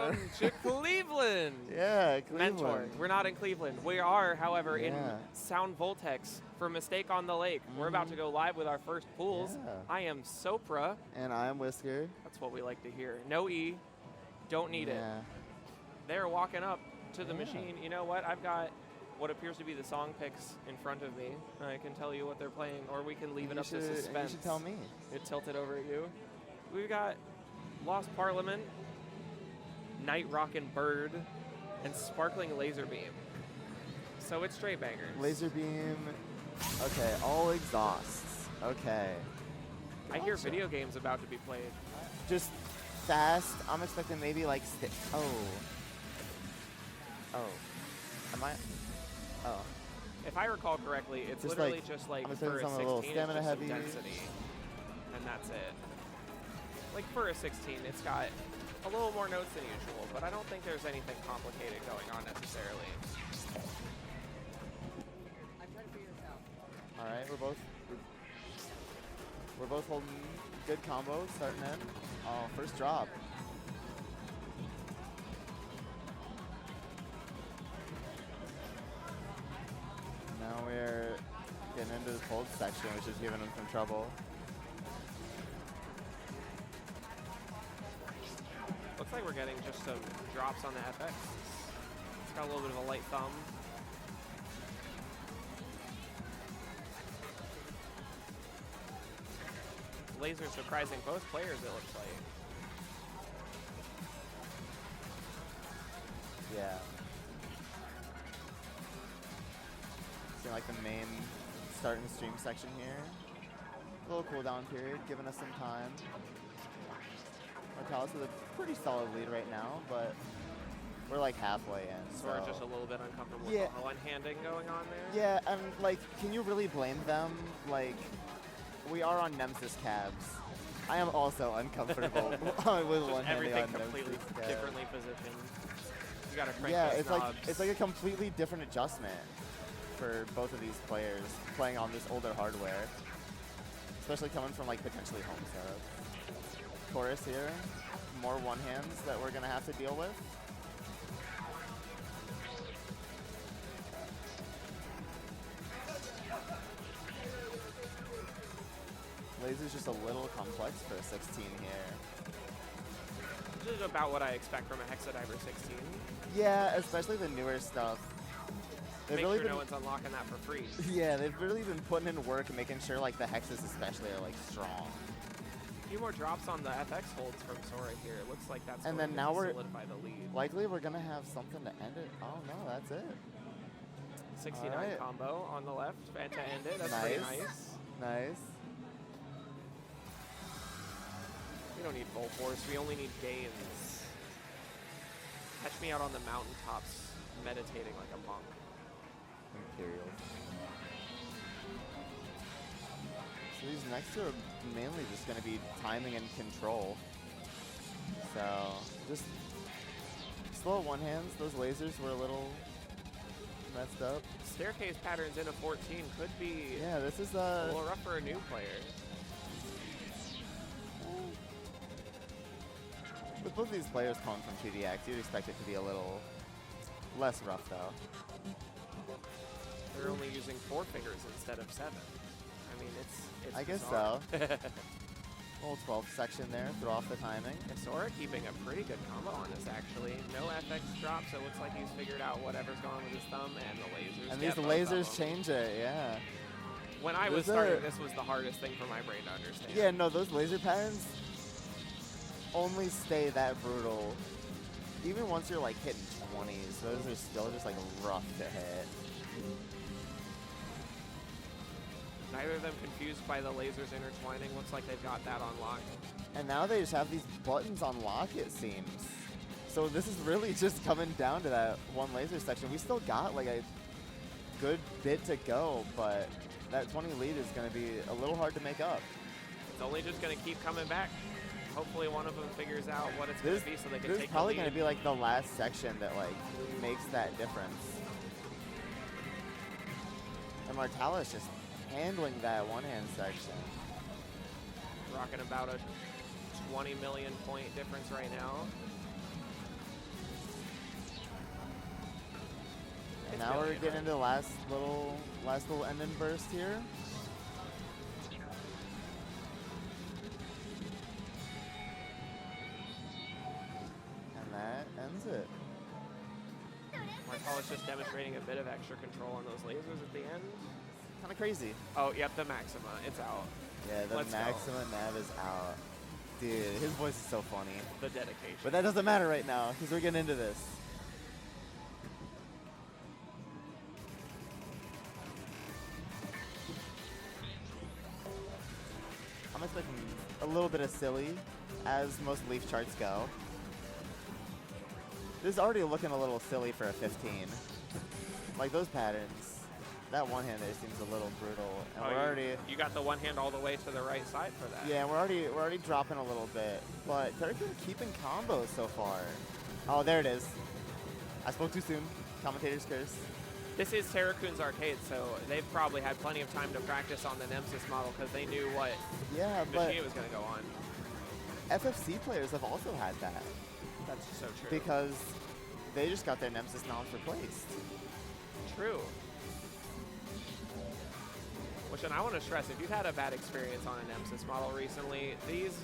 down to Cleveland. Yeah, Cleveland. Mentor. We're not in Cleveland. We are, however, in Sound Voltex for Mistake on the Lake. We're about to go live with our first pools. Yeah. I am Sopra. And I'm whiskr. That's what we like to hear. No E. Don't need it. They're walking up to the machine. You know what? I've got what appears to be the song picks in front of me. I can tell you what they're playing, or we can leave it up to suspense. You should tell me. It tilted over at you. We've got Lost Parliament, Night Rockin' Bird, and Sparkling Laser Beam. So it's straight bangers. Laser Beam. Okay, all exhausts. Okay. I hear video games about to be played. Just fast. I'm expecting maybe like oh. Am I? Oh. If I recall correctly, it's just literally like, just like I'm for a 16, a little stamina it's just heavy. density, and that's it. Like for a 16, it's got a little more notes than usual, but I don't think there's anything complicated going on necessarily. I'm trying to figure this out. All right, we're both holding good combos starting in. Oh, first drop. Now we're getting into the cold section, which is giving them some trouble. Looks like we're getting just some drops on the FX. It's got a little bit of a light thumb. Laser surprising both players, it looks like. Yeah. Seeing like the main start and stream section here. A little cooldown period, giving us some time. Martalis with a pretty solid lead right now, but we're like halfway in. So we're just a little bit uncomfortable with the one-handing going on there. Yeah, and like, can you really blame them? Like, we are on Nemesis cabs. I am also uncomfortable with one-handing everything on completely Nemesis cabs. differently positioned. You gotta crank Yeah, those it's like a completely different adjustment for both of these players playing on this older hardware, especially coming from like potentially home setups. Chorus here, more one-hands that we're gonna have to deal with. Laser's just a little complex for a 16 here. This is about what I expect from a Hexadiver 16. Yeah, especially the newer stuff. Make sure no one's unlocking that for free. Yeah, they've really been putting in work and making sure like the hexes especially are like strong. A few more drops on the FX holds from Sora here. It looks like that's and going then now to we're solidify the lead. Likely we're gonna have something to end it. Oh no, that's it. 69 combo on the left and to end it. That's pretty nice. Nice. We don't need full force. We only need gains. Catch me out on the mountaintops, meditating like a monk. Imperial. So these next two are mainly just going to be timing and control. So just slow one hands. Those lasers were a little messed up. Staircase patterns in a 14 could be this is a little rough for a new player. With both of these players coming from 2DX, you'd expect it to be a little less rough though. They're only using 4 fingers instead of 7. I mean, it's I guess bizarre. so. Little 12 section there, throw off the timing. SORA keeping a pretty good combo on this actually. No FX drop, so it looks like he's figured out whatever's going on with his thumb, and the lasers. And these lasers change it, yeah. When I was starting, this was the hardest thing for my brain to understand. Yeah, no, those laser patterns only stay that brutal. Even once you're like hitting 20s, those are still just like rough to hit. Neither of them confused by the lasers intertwining. Looks like they've got that on lock. And now they just have these buttons on lock, it seems. So this is really just coming down to that one laser section. We still got like a good bit to go, but that 20 lead is going to be a little hard to make up. It's only just going to keep coming back. Hopefully one of them figures out what it's going to be so they can take the lead. This is probably going to be like the last section that like makes that difference. And Martalis just handling that one-hand section. Rocking about a 20 million point difference right now. Now we're getting into the last little ending burst here. And that ends it. Martalis just demonstrating a bit of extra control on those lasers at the end. Kind of crazy. Oh, yep, the Maxima. It's out. Yeah, the Let's go. Maxima nav is out. Dude, his voice is so funny. The dedication. But that doesn't matter right now, because we're getting into this. I'm expecting a little bit of silly, as most Leaf charts go. This is already looking a little silly for a 15. Like those patterns, that one hand there seems a little brutal. And we're already you got the one hand all the way to the right side for that. yeah, we're already dropping a little bit. But Terrakun keeping combos so far. Oh, there it is. I spoke too soon. Commentator's curse. This is Terrakun's arcade, so they've probably had plenty of time to practice on the Nemesis model because they knew what machine it was going to go on. FFC players have also had that. That's so true. Because they just got their Nemesis knobs replaced. True. Which, and I want to stress, if you've had a bad experience on a Nemesis model recently, these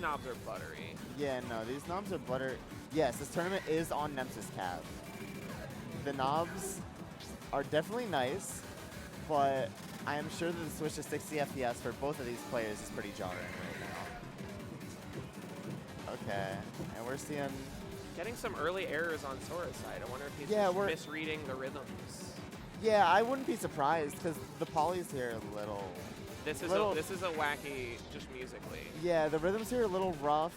knobs are buttery. Yeah, no, these knobs are butter. Yes, this tournament is on Nemesis Cab. The knobs are definitely nice, but I am sure that the switch to 60 FPS for both of these players is pretty jarring right now. Okay, and we're seeing... Getting some early errors on Sora's side. I wonder if he's Yeah, just misreading the rhythms. Yeah, I wouldn't be surprised, because the polys here are a little... This is a wacky, just musically. Yeah, the rhythms here are a little rough,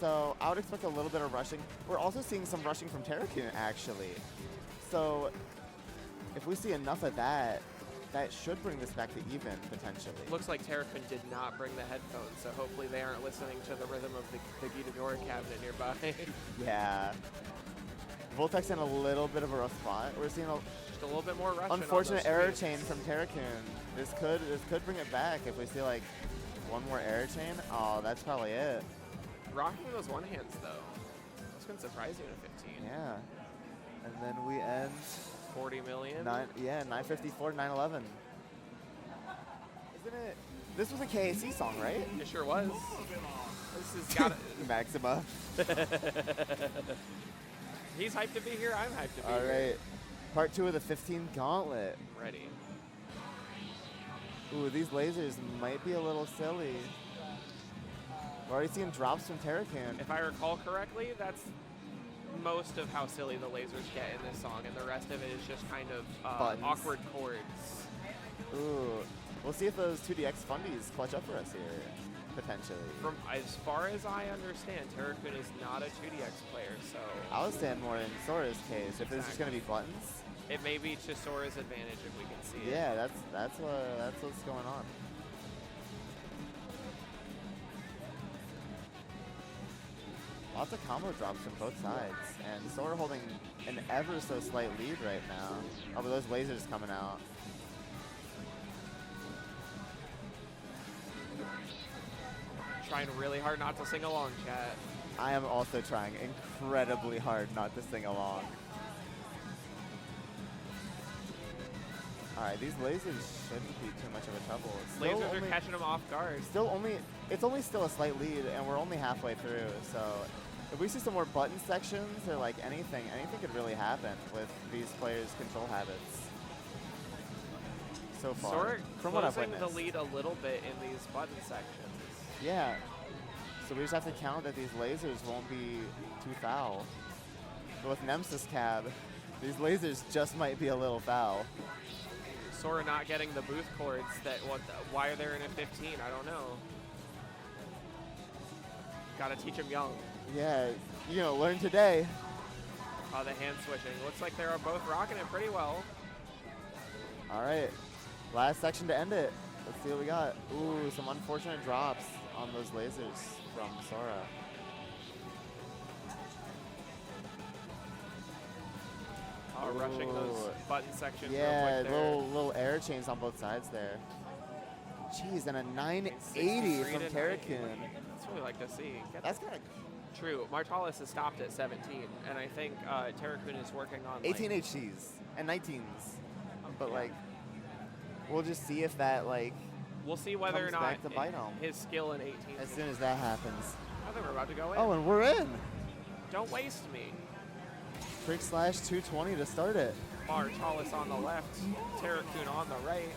so I would expect a little bit of rushing. We're also seeing some rushing from Terrakun, actually. So if we see enough of that, that should bring this back to even, potentially. Looks like Terrakun did not bring the headphones, so hopefully they aren't listening to the rhythm of the Guitadora cabinet nearby. Yeah. Voltec's in a little bit of a rough spot. We're seeing Just a little bit more rush. unfortunate error chain from Terrakun. This could bring it back if we see like one more error chain. Oh, that's probably it. Rocking those one hands though. That's gonna surprise you in a 15. Yeah. And then we end 40 million. 954 to 911. Isn't it? This was a KAC song, right? It sure was. This has got Maxima. He's hyped to be here. I'm hyped to be All here. right. Part 2 of the 15 gauntlet. Ready. Ooh, these lasers might be a little silly. We're already seeing drops from Terrakun. If I recall correctly, that's most of how silly the lasers get in this song, and the rest of it is just kind of awkward chords. Ooh, we'll see if those 2DX fundies clutch up for us here, potentially. From as far as I understand, Terrakun is not a 2DX player, so I would stand more in Sora's case. If this is going to be buttons, it may be to Sora's advantage if we can see it. yeah, that's what's going on. Lots of combo drops from both sides, and Sora holding an ever so slight lead right now. Oh, but those lasers coming out. Trying really hard not to sing along, chat. I am also trying incredibly hard not to sing along. All right, these lasers shouldn't be too much of a trouble. Lasers are catching them off guard. It's only still a slight lead, and we're only halfway through. So if we see some more button sections or like anything could really happen with these players' control habits. So far, Sora from what I've closing witnessed. the lead a little bit in these button sections. Yeah. So we just have to count that these lasers won't be too foul. But with Nemesis Cab, these lasers just might be a little foul. Sora not getting the booth chords why are they in a 15? I don't know. Gotta teach him young. Yeah, learn today. The hand switching. Looks like they're both rocking it pretty well. All right, last section to end it. Let's see what we got. Ooh, some unfortunate drops on those lasers from Sora. Rushing those button sections. Yeah, real quick there. little error chains on both sides there. Jeez, and a 980 from Terrakun. That's what we like to see. That's kind of True. Martalis has stopped at 17, and I think Terrakun is working on 18 like, HCs and 19s. But yeah. like, we'll just see if that like We'll see whether or comes not back to bite him his skill in 18. as soon as that happens. I think we're about to go in. Oh, and we're in. Don't waste me. Trick slash 220 to start it. Martalis on the left, Terrakun on the right.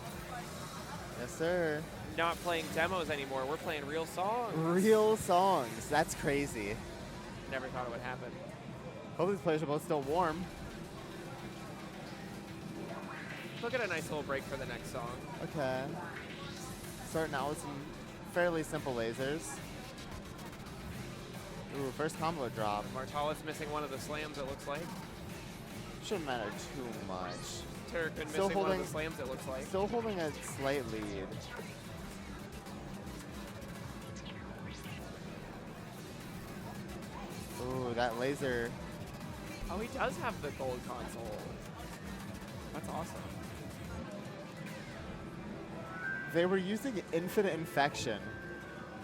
Yes, sir. Not playing demos anymore. We're playing real songs. Real songs. That's crazy. Never thought it would happen. Hope these players are both still warm. Look at a nice little break for the next song. Okay. Starting out with some fairly simple lasers. Ooh, first combo drop. Martalis missing one of the slams, it looks like. Shouldn't matter too much. Terrakun Still missing one holding- of the slams, it looks like. Still holding a slight lead. Ooh, that laser. Oh, he does have the gold console. That's awesome. They were using Infinite Infection.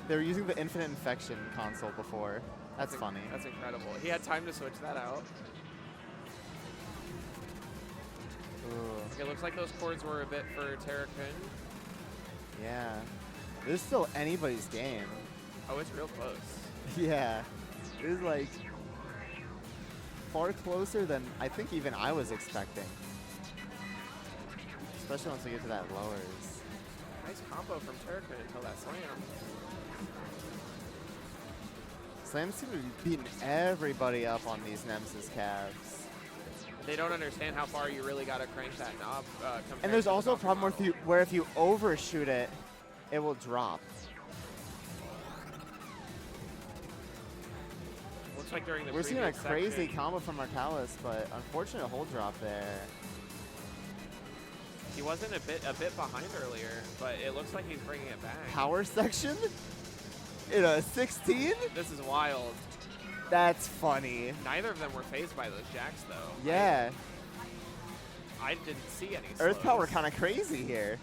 They were using the Infinite Infection console before. That's funny. That's incredible. He had time to switch that out. Ooh, It looks like those chords were a bit for Terrakun. yeah. This is still anybody's game. Oh, it's real close. Yeah. It is like far closer than I think even I was expecting. Especially once we get to that lowers. Nice combo from Terrakun until that slam. Slam seem to be beating everybody up on these Nemesis calves. They don't understand how far you really got to crank that knob. compared And there's to the also a buffer problem model. where if you overshoot it, it will drop. Looks like during the We're seeing a previous crazy section, combo from Martalis, but unfortunate hold drop there. he wasn't a bit behind earlier, but it looks like he's bringing it back. Power section in a 16? This is wild. That's funny. Neither of them were phased by those jacks, though. Yeah. I didn't see any Earth slows. power kind of crazy here.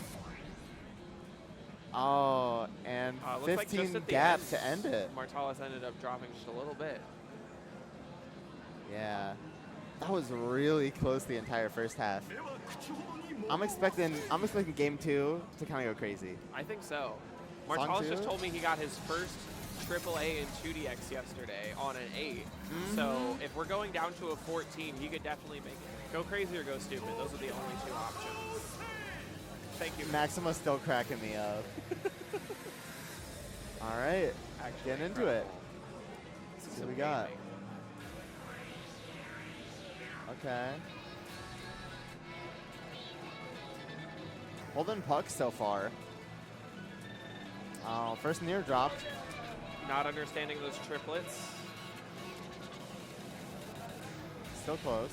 Oh, and Looks like just 15 at the gap end, to end it. Martalis ended up dropping just a little bit. Yeah. That was really close the entire first half. I'm expecting game 2 to kind of go crazy. I think so. Song Martalis just two? told me he got his first AAA in 2DX yesterday on an 8. So if we're going down to a 14, he could definitely make it. Go crazy or go stupid. Those are the only two options. Thank you. Maxima's still cracking me up. All right, Actually getting into it. This is See what we got. amazing. Okay. Holding puck so far. Oh, first near drop. Not understanding those triplets. Still close.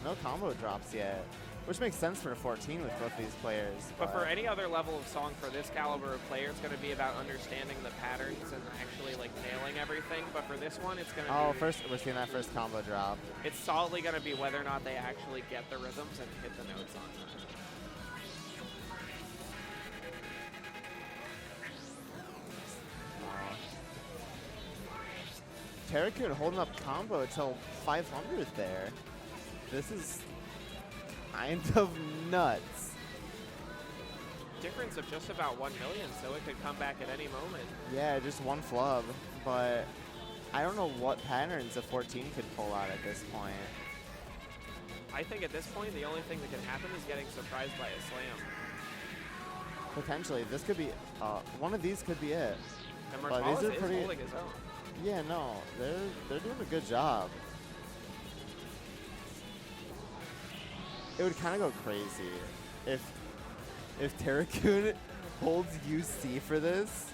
No combo drops yet, which makes sense for a 14 with both these players. But for any other level of song for this caliber of player, it's going to be about understanding the patterns and actually like nailing everything. But for this one, it's going to Oh, be, first we're seeing that first combo drop. it's solidly going to be whether or not they actually get the rhythms and hit the notes on time. Terrakun holding up combo until 500 there. This is kind of nuts. Difference of just about 1 million, so it could come back at any moment. Yeah, just one flub, but I don't know what patterns a 14 could pull out at this point. I think at this point, the only thing that can happen is getting surprised by a slam. Potentially, this could be, one of these could be it. And But Martalis these are is pretty- holding his own. Yeah, no, they're doing a good job. It would kind of go crazy if Terrakun holds UC for this.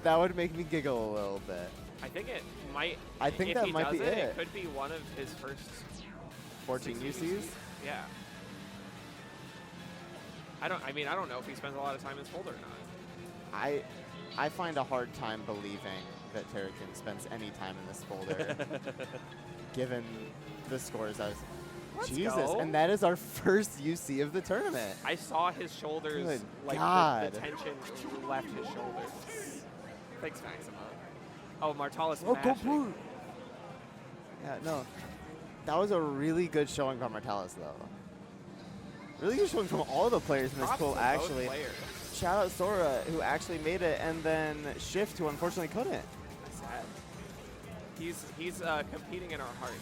That would make me giggle a little bit. I think it might. I think if that he might does be it. it. It could be one of his first 14 UCs? Yeah. I don't know if he spends a lot of time in his folder or not. I find a hard time believing that Terrakun spends any time in this folder, given the scores. Let's Jesus, go. and that is our first UC of the tournament. I saw his shoulders, Good like God. the tension left his shoulders. Thanks, Maxima. Oh, Martalis Oh, go mashing. blue. Yeah, no. That was a really good showing from Martalis, though. Really good showing from all the players in this Props pool, to both actually. players. Shout out Sora, who actually made it, and then Shift, who unfortunately couldn't. Sad. He's competing in our hearts.